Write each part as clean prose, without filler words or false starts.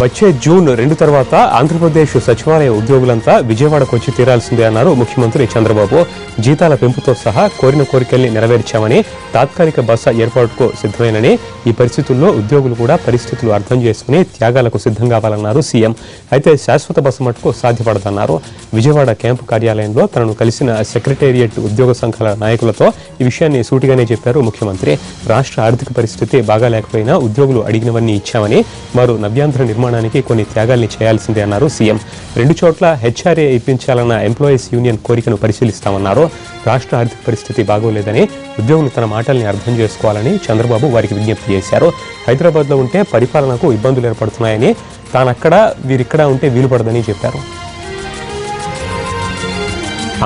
వచ్చే జూన్ 2 తర్వాత ఆంధ్రప్రదేశ్ సచివాలయ ఉద్యోగులంతా విజయవాడకు వచ్చి తీరాల్సిందే అన్నారు ముఖ్యమంత్రి చంద్రబాబు. జీతాల పెంపుతో సహా కోరిన కోరికల్ని నెరవేర్చామని, తాత్కాలిక బస ఏర్పాటుకు సిద్ధమేనని, ఈ పరిస్థితుల్లో ఉద్యోగులు కూడా పరిస్థితులు అర్థం చేసుకుని త్యాగాలకు సిద్ధం కావాలన్నారు సీఎం. అయితే శాశ్వత బస మటుకు సాధ్యపడదన్నారు. విజయవాడ క్యాంపు కార్యాలయంలో తనను కలిసిన సెక్రటేరియట్ ఉద్యోగ సంఘాల నాయకులతో ఈ విషయాన్ని సూటిగానే చెప్పారు ముఖ్యమంత్రి. రాష్ట్ర ఆర్థిక పరిస్థితి బాగా లేకపోయినా ఉద్యోగులు అడిగినవన్నీ ఇచ్చామని, మరో నవ్యాంధ్ర నిర్మాణానికి కొన్ని త్యాగాల్ని చేయాల్సిందే అన్నారు సీఎం. 2 చోట్ల హెచ్ఆర్ఏ ఇప్పించాలన్న ఎంప్లాయీస్ యూనియన్ కోరికను పరిశీలిస్తామన్నారు. రాష్ట్ర ఆర్థిక పరిస్థితి బాగోలేదని, ఉద్యోగులు తన మాటల్ని అర్థం చేసుకోవాలని చంద్రబాబు వారికి విజ్ఞప్తి చేశారు. హైదరాబాద్లో ఉంటే పరిపాలనకు ఇబ్బందులు ఏర్పడుతున్నాయని, తానక్కడ వీరిక్కడ ఉంటే వీలుపడదని చెప్పారు.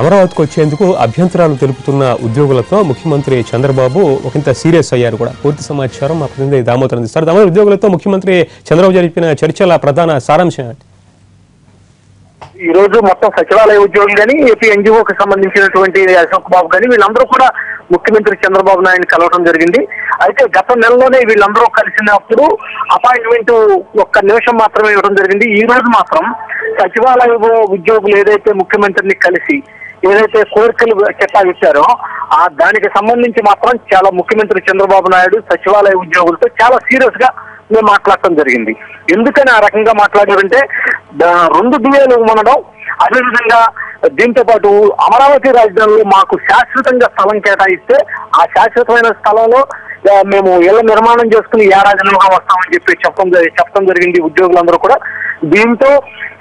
అమరావతికి వచ్చేందుకు అభ్యంతరాలు తెలుపుతున్న ఉద్యోగులతో ముఖ్యమంత్రి చంద్రబాబు ఒకంత సీరియస్ అయ్యారు కూడా. పూర్తి సమాచారం మా ప్రతినిధి దామోదర్ అందిస్తారు. దామోదర్, ఉద్యోగులతో ముఖ్యమంత్రి చంద్రబాబు జరిపిన చర్చల ప్రధాన సారాంశం ఏంటి? ఈ రోజు మొత్తం సచివాలయ ఉద్యోగులు కానీ, ఏపీ ఎన్జిఓకి సంబంధించినటువంటి అశోక్ బాబు కానీ వీళ్ళందరూ కూడా ముఖ్యమంత్రి చంద్రబాబు నాయుడిని కలవడం జరిగింది. అయితే గత నెలలోనే వీళ్ళందరూ కలిసినప్పుడు అపాయింట్మెంట్ ఒక్క నిమిషం మాత్రమే ఇవ్వడం జరిగింది. ఈ రోజు మాత్రం సచివాలయ ఉద్యోగులు ఏదైతే ముఖ్యమంత్రిని కలిసి ఏదైతే కోరికలు కేటాయించారో దానికి సంబంధించి మాత్రం చాలా ముఖ్యమంత్రి చంద్రబాబు నాయుడు సచివాలయ ఉద్యోగులతో చాలా సీరియస్ గా మేము మాట్లాడటం జరిగింది. ఎందుకని ఆ రకంగా మాట్లాడారంటే 2 డిఏలు మనడం, అదేవిధంగా దీంతో పాటు అమరావతి రాజధానిలో మాకు శాశ్వతంగా స్థలం కేటాయిస్తే ఆ శాశ్వతమైన స్థలంలో మేము ఇళ్ల నిర్మాణం చేసుకుని ఏడాదిలోగా వస్తామని చెప్పడం జరిగింది ఉద్యోగులందరూ కూడా. దీంతో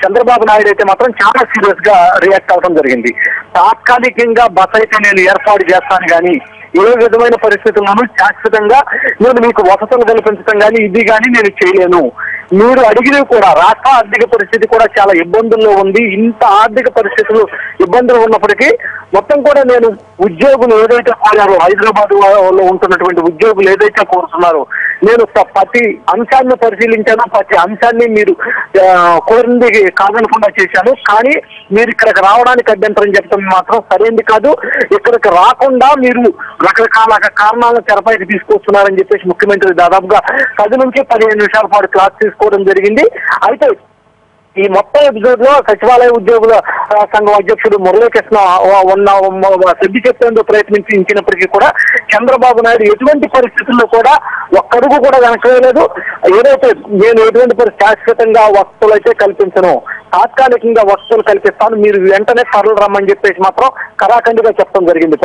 చంద్రబాబు నాయుడు అయితే మాత్రం చాలా సీరియస్ గా రియాక్ట్ అవ్వడం జరిగింది. తాత్కాలికంగా బస అయితే నేను ఏర్పాటు చేస్తాను కానీ ఏ విధమైన పరిస్థితుల్లోనూ శాశ్వతంగా నేను మీకు వసతులు కల్పించడం కానీ ఇది కానీ నేను చేయలేను. మీరు అడిగినవి కూడా రాష్ట్ర ఆర్థిక పరిస్థితి కూడా చాలా ఇబ్బందుల్లో ఉంది. ఇంత ఆర్థిక పరిస్థితులు ఇబ్బందులు ఉన్నప్పటికీ మొత్తం కూడా నేను ఉద్యోగులు ఏదైతే కోరారో, హైదరాబాద్ లో ఉంటున్నటువంటి ఉద్యోగులు ఏదైతే కోరుతున్నారో నేను ప్రతి అంశాన్ని పరిశీలించాను. ప్రతి అంశాన్ని మీరు కోరింది కాదనకుండా చేశాను. కానీ మీరు ఇక్కడికి రావడానికి అభ్యంతరం చెప్పడం మాత్రం సరైనది కాదు. ఇక్కడికి రాకుండా మీరు రకరకాల కారణాలను తెరపైకి తీసుకొస్తున్నారని చెప్పేసి ముఖ్యమంత్రి దాదాపుగా 10 నుంచి 15 నిమిషాల పాటు క్లాస్ తీసుకోవడం జరిగింది. అయితే ఈ మొత్తం ఎపిసోడ్ లో సచివాలయ ఉద్యోగుల సంఘం అధ్యక్షుడు మురళీకృష్ణ సర్ది చెప్పేందుకు ప్రయత్నించినప్పటికీ కూడా చంద్రబాబు నాయుడు ఎటువంటి పరిస్థితుల్లో కూడా ఒక్కడుగు కూడా వెనకలేదు. ఏదైతే నేను ఎటువంటి శాశ్వతంగా వసతులు అయితే కల్పించను, తాత్కాలికంగా వసతులు కల్పిస్తాను, మీరు వెంటనే తరలి రమ్మని చెప్పేసి మాత్రం కరాఖండిగా చెప్పడం జరిగింది.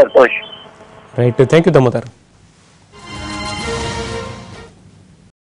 Right, thank you Damodar.